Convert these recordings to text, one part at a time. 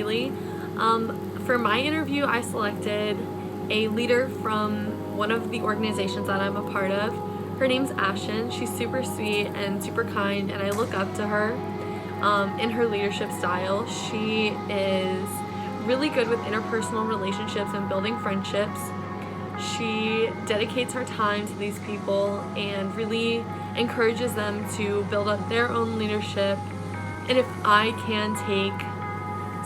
Riley. For my interview, I selected a leader from one of the organizations that I'm a part of. Her name's Ashton. She's super sweet and super kind, and I look up to her in her leadership style. She is really good with interpersonal relationships and building friendships. She dedicates her time to these people and really encourages them to build up their own leadership. And if I can take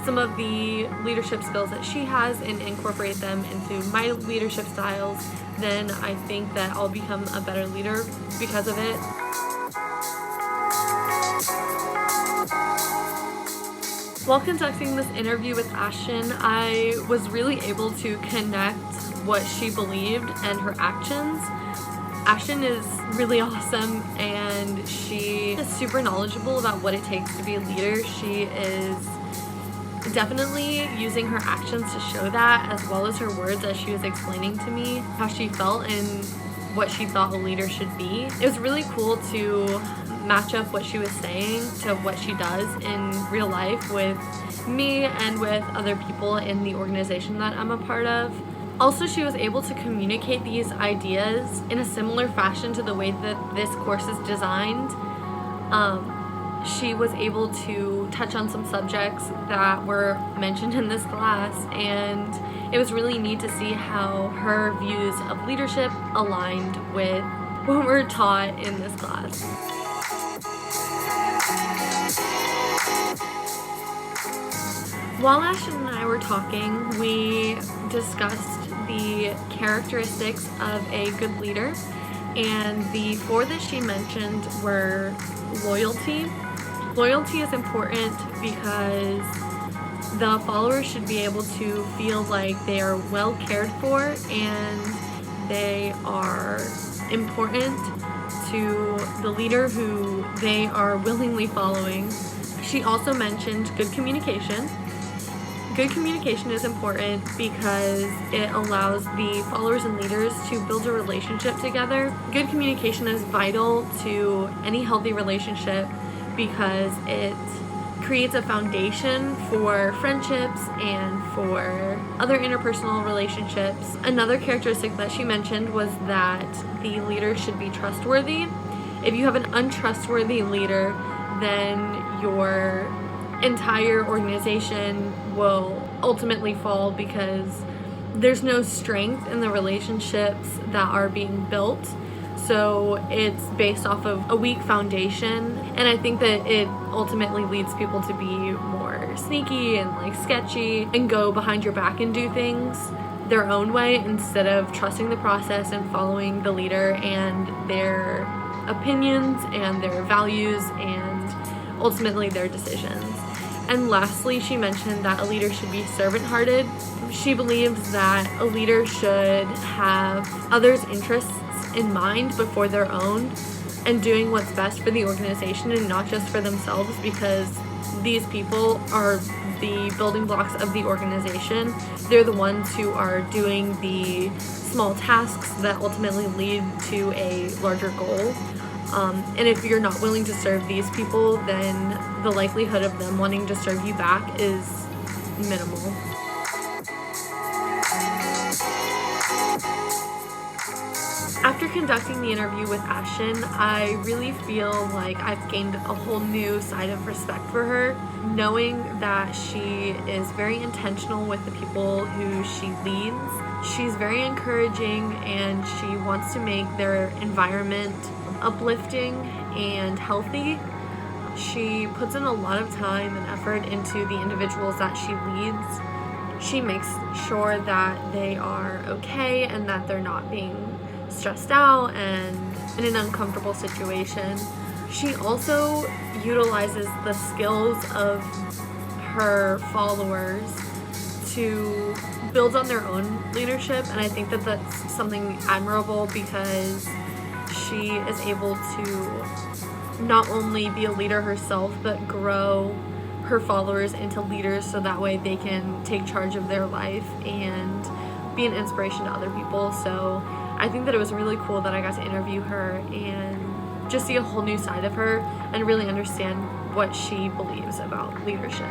some of the leadership skills that she has and incorporate them into my leadership styles, then I think that I'll become a better leader because of it. While conducting this interview with Ashton, I was really able to connect what she believed and her actions. Ashton is really awesome, and she is super knowledgeable about what it takes to be a leader. She is definitely using her actions to show that, as well as her words as she was explaining to me how she felt and what she thought a leader should be. It was really cool to match up what she was saying to what she does in real life with me and with other people in the organization that I'm a part of. Also, she was able to communicate these ideas in a similar fashion to the way that this course is designed. She was able to touch on some subjects that were mentioned in this class, and it was really neat to see how her views of leadership aligned with what we're taught in this class. While Ashton and I were talking, we discussed the characteristics of a good leader, and the 4 that she mentioned were loyalty. Loyalty is important because the followers should be able to feel like they are well cared for and they are important to the leader who they are willingly following. She also mentioned good communication. Good communication is important because it allows the followers and leaders to build a relationship together. Good communication is vital to any healthy relationship because it creates a foundation for friendships and for other interpersonal relationships. Another characteristic that she mentioned was that the leader should be trustworthy. If you have an untrustworthy leader, then your entire organization will ultimately fall because there's no strength in the relationships that are being built. So it's based off of a weak foundation, and I think that it ultimately leads people to be more sneaky and like sketchy and go behind your back and do things their own way instead of trusting the process and following the leader and their opinions and their values and ultimately their decisions. And lastly, she mentioned that a leader should be servant-hearted. She believes that a leader should have others' interests in mind before their own and doing what's best for the organization and not just for themselves, because these people are the building blocks of the organization. They're the ones who are doing the small tasks that ultimately lead to a larger goal. And if you're not willing to serve these people, then the likelihood of them wanting to serve you back is minimal. After conducting the interview with Ashton, I really feel like I've gained a whole new side of respect for her, knowing that she is very intentional with the people who she leads. She's very encouraging and she wants to make their environment uplifting and healthy. She puts in a lot of time and effort into the individuals that she leads. She makes sure that they are okay and that they're not being stressed out and in an uncomfortable situation. She also utilizes the skills of her followers to build on their own leadership, and I think that that's something admirable because she is able to not only be a leader herself but grow her followers into leaders so that way they can take charge of their life and be an inspiration to other people. So I think that it was really cool that I got to interview her and just see a whole new side of her and really understand what she believes about leadership.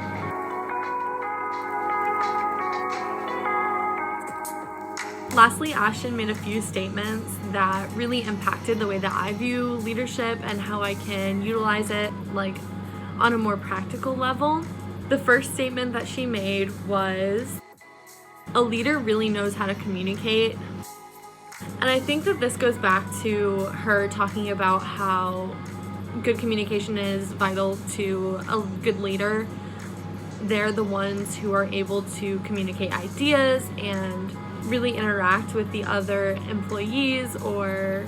Lastly, Ashton made a few statements that really impacted the way that I view leadership and how I can utilize it like on a more practical level. The first statement that she made was, a leader really knows how to communicate. And I think that this goes back to her talking about how good communication is vital to a good leader. They're the ones who are able to communicate ideas and really interact with the other employees or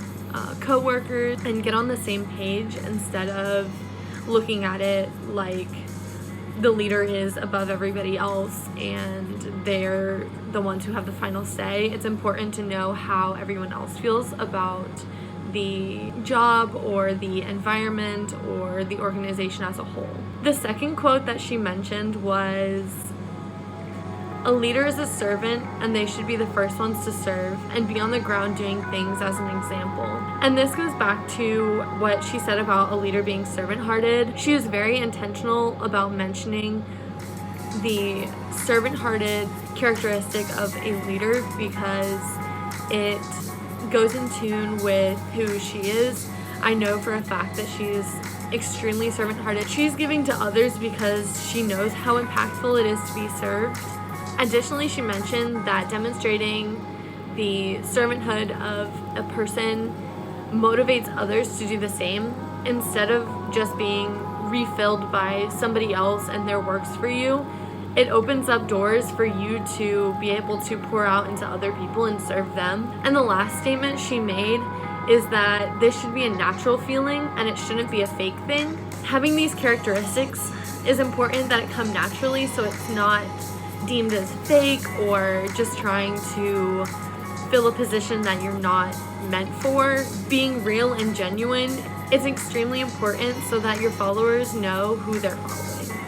co-workers and get on the same page instead of looking at it like the leader is above everybody else and they're the ones who have the final say. It's important to know how everyone else feels about the job or the environment or the organization as a whole. The second quote that she mentioned was, a leader is a servant and they should be the first ones to serve and be on the ground doing things as an example. And this goes back to what she said about a leader being servant-hearted. She was very intentional about mentioning the servant-hearted characteristic of a leader because it goes in tune with who she is. I know for a fact that she's extremely servant-hearted. She's giving to others because she knows how impactful it is to be served. Additionally, she mentioned that demonstrating the servanthood of a person motivates others to do the same instead of just being refilled by somebody else and their works for you. It opens up doors for you to be able to pour out into other people and serve them. And the last statement she made is that this should be a natural feeling and it shouldn't be a fake thing. Having these characteristics is important that it come naturally so it's not deemed as fake or just trying to fill a position that you're not meant for. Being real and genuine is extremely important so that your followers know who they're following.